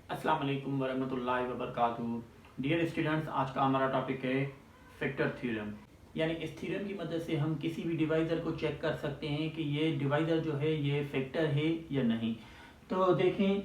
अस्सलाम वालेकुम वरहमतुल्लाहि वबरकातुहू। डियर स्टूडेंट्स, आज का हमारा टॉपिक है फैक्टर थ्योरम। यानी इस थ्योरम की मदद से हम किसी भी डिवाइज़र को चेक कर सकते हैं कि ये डिवाइज़र जो है ये फैक्टर है या नहीं। तो देखें,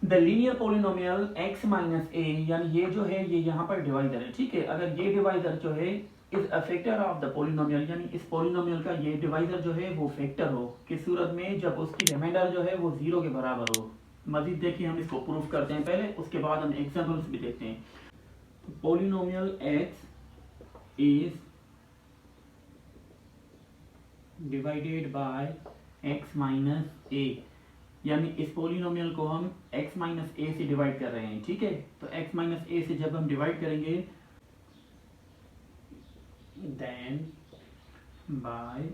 the linear polynomial x minus a, यानी ये जो है ये यहाँ पर डिवाइज़र है, ठीक है। अगर ये डिवाइज़र जो है is a factor of the polynomial, यानी इस पोलिनोमियल का ये डिवाइज़र जो है वो फैक्टर हो, किस सूरत में, जब उसकी रिमाइंडर जो है वो 0 के बराबर हो। मजीद देखिए, हम इसको प्रूफ करते हैं पहले, उसके बाद हम एग्जांपल्स भी देखते हैं। तो polynomial x is divided by x minus a, यानी इस पोलिनोमियल को हम x माइनस a से डिवाइड कर रहे हैं, ठीक है। तो x माइनस a से जब हम डिवाइड करेंगे then by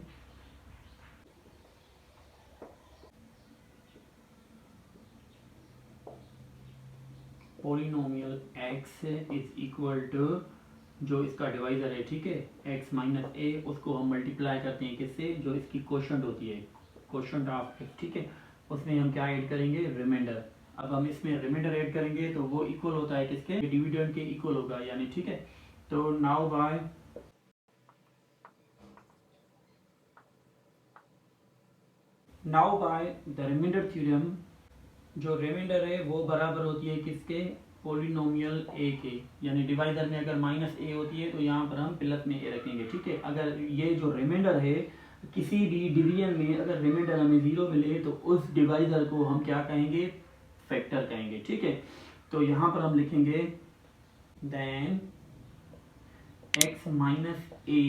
polynomial x is equal to जो इसका डिवाइजर है, ठीक है, x माइनस a, उसको हम मल्टीप्लाई करते हैं किससे, जो इसकी कोशंट होती है, कोशंट ऑफ x, ठीक है। उसमें हम क्या ऐड करेंगे, रिमाइंडर। अब हम इसमें रिमाइंडर ऐड करेंगे तो वो इक्वल होता है किसके, डिविडेंड के इक्वल होगा, यानी ठीक है। तो now by the remainder theorem, जो रिमाइंडर है वो बराबर होती है किसके, पोलिनोमियल a के, यानी डिवाइजर में अगर माइनस a होती है तो यहाँ पर हम प्लस में a रखेंगे, ठीक है। अगर ये जो रिमाइंडर है किसी भी डिवीजन में अगर रिमाइंडर हमें 0 मिले तो उस डिवाइजर को हम क्या कहेंगे, फैक्टर कहेंगे, ठीक है। तो यहाँ पर हम लिखेंगे then x minus a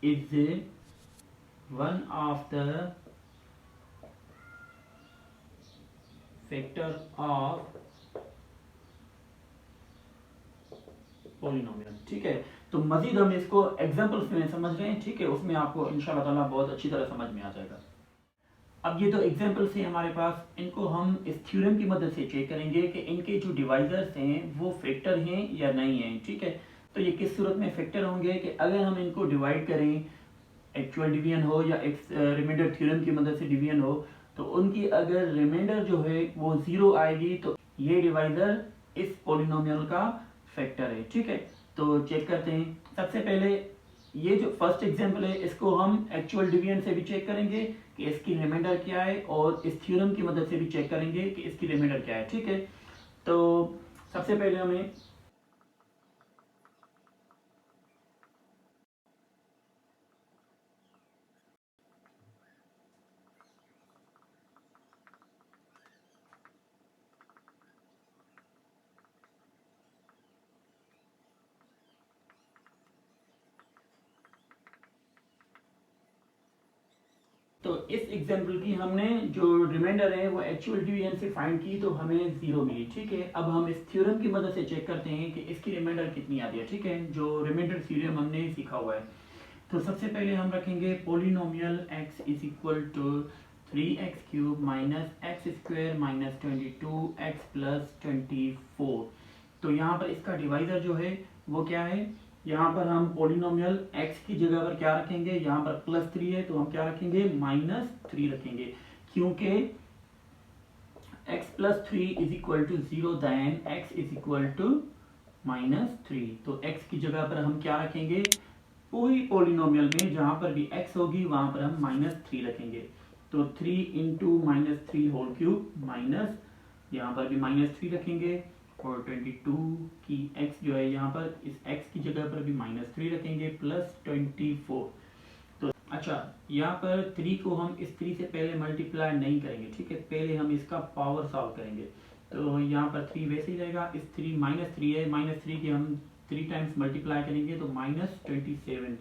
is one of the factor of polynomial, ठीक है। तो मजीद हम इसको एग्जांपल्स में समझ रहे हैं, ठीक है, उसमें आपको इंशाल्लाह ताला बहुत अच्छी तरह समझ में आ जाएगा। अब ये तो एग्जांपल्स हैं हमारे पास, इनको हम इस थ्योरम की मदद से चेक करेंगे कि इनके जो डिवाइजर्स हैं वो फैक्टर हैं या नहीं हैं, ठीक है। तो ये किस सूरत में फैक्टर होंगे कि अगर हम इनको डिवाइड करें, एक्चुअल डिवीजन हो या रिमाइंडर थ्योरम की मदद से डिवीजन हो, तो उनकी अगर रिमाइंडर जो है वो 0 आएगी तो ये डिवाइजर इस पोलिनोमियल का फैक्टर है, ठीक है। तो चेक करते हैं। सबसे पहले ये जो फर्स्ट एग्जांपल है इसको हम एक्चुअल डिवीजन से भी चेक करेंगे कि इसकी रिमाइंडर क्या है, और इस थ्योरम की मदद से भी चेक करेंगे कि इसकी रिमाइंडर क्या है, ठीक है। तो सबसे पहले हमें तो इस एग्जांपल की हमने जो रिमाइंडर है वो एक्चुअल डिवीजन से फाइंड की तो हमें 0 मिली, ठीक है। अब हम इस थ्योरम की मदद से चेक करते हैं कि इसकी रिमाइंडर कितनी आती है, ठीक है, जो रिमाइंडर थ्योरम हमने सीखा हुआ है। तो सबसे पहले हम रखेंगे polynomial x is equal to 3x cube minus x square minus 22x plus 24। तो यहाँ पर इसका डिवाइजर जो है वो क्या है, यहाँ पर हम पोलिनोमियल x की जगह पर क्या रखेंगे, यहाँ पर +3 है तो हम क्या रखेंगे, -3 रखेंगे, क्योंकि x plus 3 is equal to 0 then x is equal to -3। तो x की जगह पर हम क्या रखेंगे, पूरी पोलिनोमियल में जहां पर भी x होगी वहां पर हम -3 रखेंगे। तो 3 इंटू -3 होल क्यूब माइनस, यहाँ पर भी -3 रखेंगे, और 22 की x जो है यहाँ पर इस x की जगह पर भी -3 रखेंगे, प्लस 24। तो अच्छा, यहाँ पर 3 को हम इस 3 से पहले मल्टीप्लाई नहीं करेंगे, ठीक है, पहले हम इसका पावर सॉल्व करेंगे। तो यहाँ पर 3 वैसे ही रहेगा, इस 3 -3 है, -3 की हम 3 टाइम्स मल्टीप्लाई करेंगे तो -27,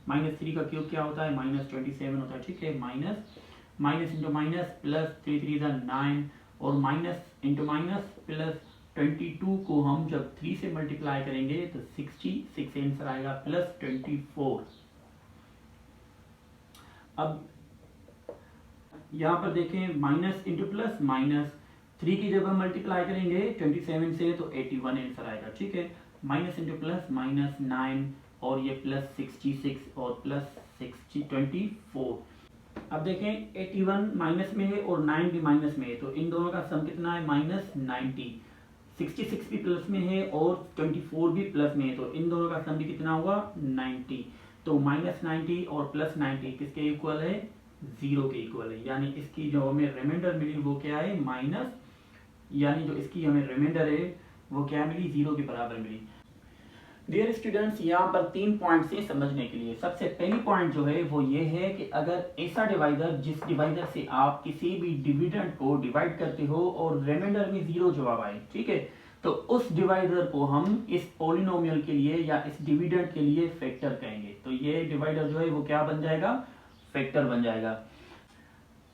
-3 का क्यूब क्या होता है, -27 होता है, ठीक है। माइनस इंटू माइनस प्लस 3 3 9, और माइनस इंटू माइनस प्लस 22 को हम जब 3 से मल्टीप्लाई करेंगे तो 66 आंसर आएगा, प्लस 24। अब यहाँ पर देखें, माइनस इंटू प्लस माइनस, 3 की जब हम मल्टीप्लाई करेंगे 27 से तो 81 आंसर आएगा, ठीक है। माइनस इंटू प्लस माइनस 9, और ये प्लस 66 और प्लस 24। अब देखें 81 माइनस में है और 9 भी माइनस में है, तो इन दोनों का सम कितना है, -90। 66 भी प्लस में है और 24 भी प्लस में है, तो इन दोनों का सम भी कितना हुआ, 90। तो -90 और +90 किसके इक्वल है, 0 के इक्वल है। यानी इसकी जो हमें रिमाइंडर मिली वो क्या है, माइनस, यानी जो इसकी हमें रिमाइंडर है वो क्या मिली, 0 के बराबर मिली। डियर स्टूडेंट्स, यहाँ पर 3 पॉइंट से समझने के लिए, सबसे पहली पॉइंट जो है वो ये है कि अगर ऐसा डिवाइडर जिस डिवाइडर से आप किसी भी डिविडेंड को डिवाइड करते हो और रिमाइंडर में 0 जवाब आए, ठीक है, तो उस डिवाइडर को हम इस पॉलिनोमियल के लिए या इस डिविडेंड के लिए फैक्टर कहेंगे। तो ये डिवाइडर जो है वो क्या बन जाएगा, फैक्टर बन जाएगा।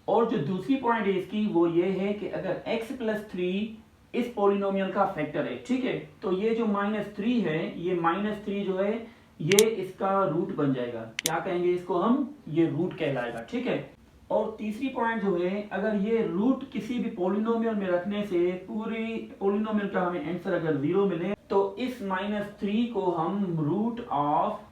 और जो दूसरी पॉइंट है इसकी वो ये है कि अगर x+3 इस पॉलिनोमियल का फैक्टर है, ठीक है, तो ये जो -3 है, ये -3 जो है ये इसका रूट बन जाएगा। क्या कहेंगे इसको हम, ये रूट कहलाएगा, ठीक है। और तीसरी पॉइंट जो है, अगर ये रूट किसी भी पॉलिनोमियल में रखने से पूरी पॉलिनोमियल का हमें आंसर अगर 0 मिले, तो इस -3 को हम रूट ऑफ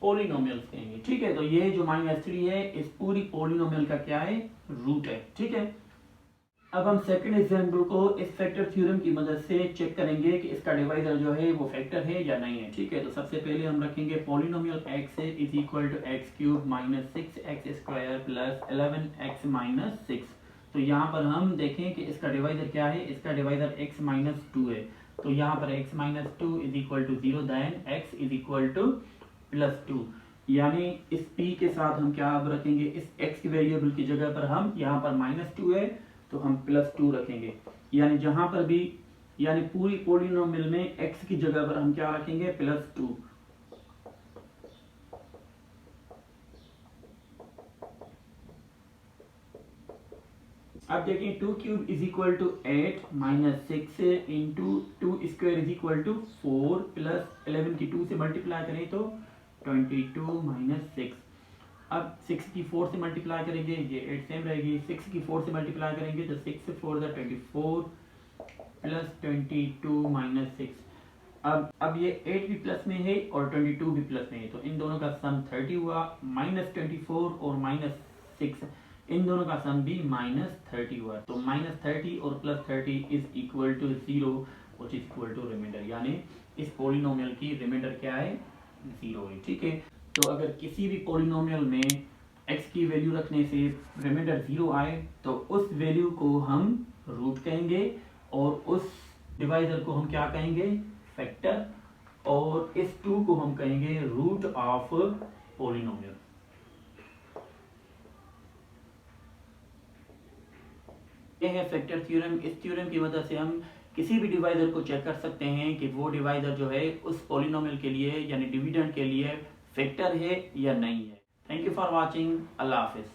पॉलिनोमियल कहेंगे, ठीक है। तो ये जो -3 है इस पूरी पॉलिनोमियल का क्या है, रूट है, ठीक है। अब हम सेकंड एग्जांपल को इस फैक्टर थ्योरम की मदद से चेक करेंगे कि इसका डिवाइजर जो है वो फैक्टर है या नहीं है, ठीक है। तो सबसे पहले हम रखेंगे polynomial x is equal to x³ - 6x² + 11x - 6। तो यहाँ पर हम देखें कि इसका डिवाइजर क्या है, इसका डिवाइजर x - 2 है। तो यहाँ पर x - 2 is equal to 0 then x is equal to +2। यानी इस p के साथ हम क्या अब रखेंगे, इस x के वेरिएबल की जगह पर हम यहाँ पर -2 है तो हम +2 रखेंगे। यानी जहां पर भी, यानी पूरी पॉलिनोमियल में x की जगह पर हम क्या रखेंगे, +2। अब देखें 2³ is equal to 8 - 6 into 2² is equal to 4 plus 11 की 2 से मल्टीप्लाई करें तो 22 - 6। अब 6 की 4 से मल्टीप्लाई करेंगे, ये 8 सेम रहेगी। 6 की 4 से मल्टीप्लाई करेंगे तो 6 4 24 प्लस 22 - 6। अब ये 8 भी प्लस में है और 22 भी प्लस में है, तो इन दोनों का सम 30 हुआ। -24 और -6 इन दोनों का सम भी -30 हुआ। तो -30 और +30 is equal to 0 which is equal to reminder. यानी इस पॉलिनोमियल की रिमाइंडर क्या है, 0 है, ठीक है। तो अगर किसी भी पॉलिनोमियल में x की वैल्यू रखने से रिमाइंडर 0 आए तो उस वैल्यू को हम रूट कहेंगे और उस डिवाइजर को हम क्या कहेंगे, फैक्टर, और इस 2 को हम कहेंगे रूट ऑफ पॉलिनोमियल। ये है फैक्टर थ्योरम। इस थ्योरम की मदद से हम किसी भी डिवाइजर को चेक कर सकते हैं कि वो डिवाइजर जो है उस पॉलिनोमियल के लिए यानी डिविडेंड के लिए फैक्टर है या नहीं है। Thank you for watching. Allah Hafiz.